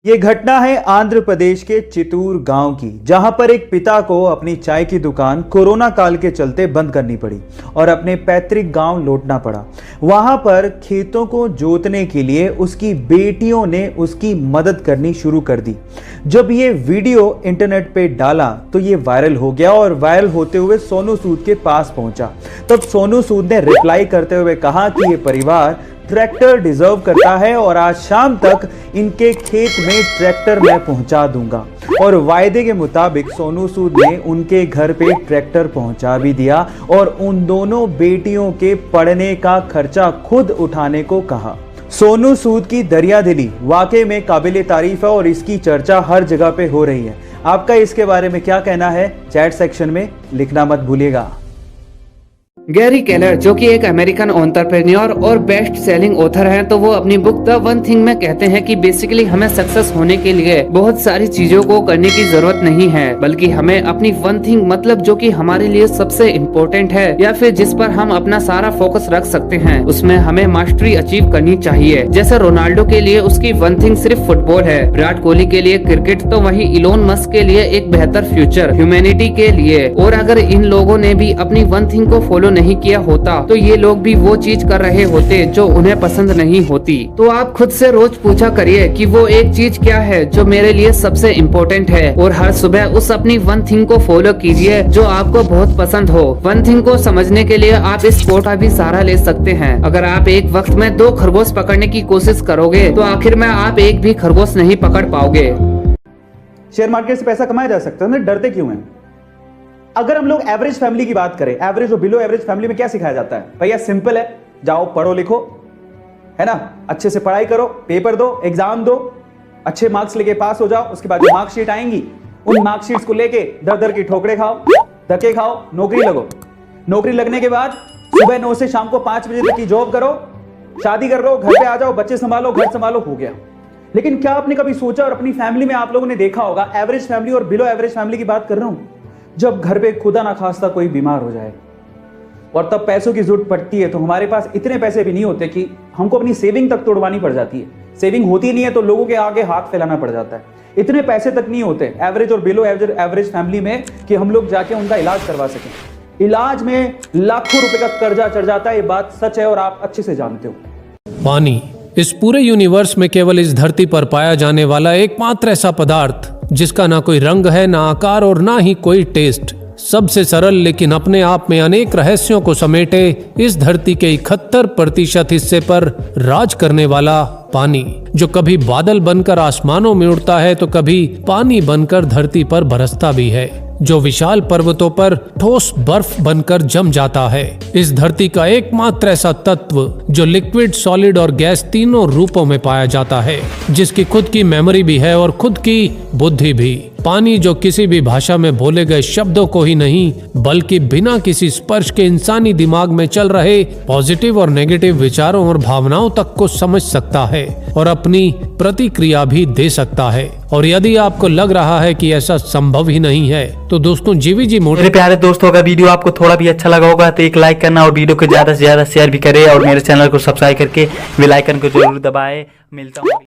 ये घटना है आंध्र प्रदेश के चितूर गांव की, जहां पर एक पिता को अपनी चाय की दुकान कोरोना काल के चलते बंद करनी पड़ी और अपने पैतृक गांव लौटना पड़ा। वहां पर खेतों को जोतने के लिए उसकी बेटियों ने उसकी मदद करनी शुरू कर दी। जब ये वीडियो इंटरनेट पे डाला तो ये वायरल हो गया और वायरल होते हुए सोनू सूद के पास पहुंचा। तब सोनू सूद ने रिप्लाई करते हुए कहा कि ये परिवार ट्रैक्टर डिजर्व करता है और आज शाम तक इनके खेत में ट्रैक्टर मैं पहुंचा दूंगा। और वायदे के मुताबिक सोनू सूद ने उनके घर पे ट्रैक्टर पहुंचा भी दिया और उन दोनों बेटियों के पढ़ने का खर्चा खुद उठाने को कहा। सोनू सूद की दरियादिली वाकई में काबिले तारीफ है और इसकी चर्चा हर जगह पे हो रही है। आपका इसके बारे में क्या कहना है, चैट सेक्शन में लिखना मत भूलिएगा। गैरी केलर जो कि एक अमेरिकन एंटरप्रेन्योर और बेस्ट सेलिंग ऑथर हैं, तो वो अपनी बुक द वन थिंग में कहते हैं कि बेसिकली हमें सक्सेस होने के लिए बहुत सारी चीजों को करने की जरूरत नहीं है, बल्कि हमें अपनी वन थिंग मतलब जो कि हमारे लिए सबसे इम्पोर्टेंट है या फिर जिस पर हम अपना सारा फोकस रख सकते हैं, उसमें हमें मास्टरी अचीव करनी चाहिए। जैसे रोनाल्डो के लिए उसकी वन थिंग सिर्फ फुटबॉल है, विराट कोहली के लिए क्रिकेट, तो वही इलोन मस्क के लिए एक बेहतर फ्यूचर ह्यूमैनिटी के लिए। और अगर इन लोगों ने भी अपनी वन थिंग को फॉलो नहीं किया होता तो ये लोग भी वो चीज कर रहे होते जो उन्हें पसंद नहीं होती। तो आप खुद से रोज पूछा करिए कि वो एक चीज क्या है जो मेरे लिए सबसे इम्पोर्टेंट है, और हर सुबह उस अपनी वन थिंग को फॉलो कीजिए जो आपको बहुत पसंद हो। वन थिंग को समझने के लिए आप इस कोट का भी सहारा ले सकते हैं। अगर आप एक वक्त में 2 खरगोश पकड़ने की कोशिश करोगे तो आखिर में आप एक भी खरगोश नहीं पकड़ पाओगे। शेयर मार्केट से पैसा कमाया जा सकता है, डरते क्यों हैं? अगर हम लोग एवरेज फैमिली की बात करें, एवरेज और बिलो एवरेज फैमिली में क्या सिखाया जाता है? भैया सिंपल है, जाओ पढ़ो लिखो, है ना, अच्छे से पढ़ाई करो, पेपर दो, एग्जाम दो, अच्छे मार्क्स लेके पास हो जाओ। उसके बाद जो मार्कशीट आएंगी उन मार्कशीट्स को लेके दर दर की ठोकरे खाओ, धक्के खाओ, नौकरी लगो। नौकरी लगने के बाद सुबह 9 से शाम को 5 बजे तक की जॉब करो, शादी कर लो, घर पे आ जाओ, बच्चे संभालो, घर संभालो, हो गया। लेकिन क्या आपने कभी सोचा, और अपनी फैमिली में आप लोगों ने देखा होगा, एवरेज फैमिली और बिलो एवरेज फैमिली की बात कर रहा हूं, जब घर पे खुदा ना खास्ता कोई बीमार हो जाए और तब पैसों की जरूरत पड़ती है, तो हमारे पास इतने पैसे भी नहीं होते कि हमको अपनी सेविंग तक तोड़वानी पड़ जाती है। सेविंग होती नहीं है तो लोगों के आगे हाथ फैलाना पड़ जाता है। इतने पैसे तक नहीं होते एवरेज और बिलो एवरेज फैमिली में कि हम लोग जाके उनका इलाज करवा सकें। इलाज में लाखों रुपए का कर्जा चढ़ जाता है, ये बात सच है और आप अच्छे से जानते हो। पानी इस पूरे यूनिवर्स में केवल इस धरती पर पाया जाने वाला एकमात्र ऐसा पदार्थ जिसका ना कोई रंग है, ना आकार और ना ही कोई टेस्ट। सबसे सरल लेकिन अपने आप में अनेक रहस्यों को समेटे इस धरती के 71% हिस्से पर राज करने वाला पानी, जो कभी बादल बनकर आसमानों में उड़ता है तो कभी पानी बनकर धरती पर बरसता भी है, जो विशाल पर्वतों पर ठोस बर्फ बनकर जम जाता है। इस धरती का एकमात्र ऐसा तत्व जो लिक्विड, सॉलिड और गैस तीनों रूपों में पाया जाता है, जिसकी खुद की मेमोरी भी है और खुद की बुद्धि भी। पानी जो किसी भी भाषा में बोले गए शब्दों को ही नहीं बल्कि बिना किसी स्पर्श के इंसानी दिमाग में चल रहे पॉजिटिव और नेगेटिव विचारों और भावनाओं तक को समझ सकता है और अपनी प्रतिक्रिया भी दे सकता है। और यदि आपको लग रहा है कि ऐसा संभव ही नहीं है तो दोस्तों जीवीजी मोटर। मेरे प्यारे दोस्तों, अगर वीडियो आपको थोड़ा भी अच्छा लगा होगा तो एक लाइक करना और वीडियो को ज्यादा से ज्यादा शेयर भी करें और मेरे चैनल को सब्सक्राइब करके बेल आइकन को जरूर दबाएं। मिलता हूँ।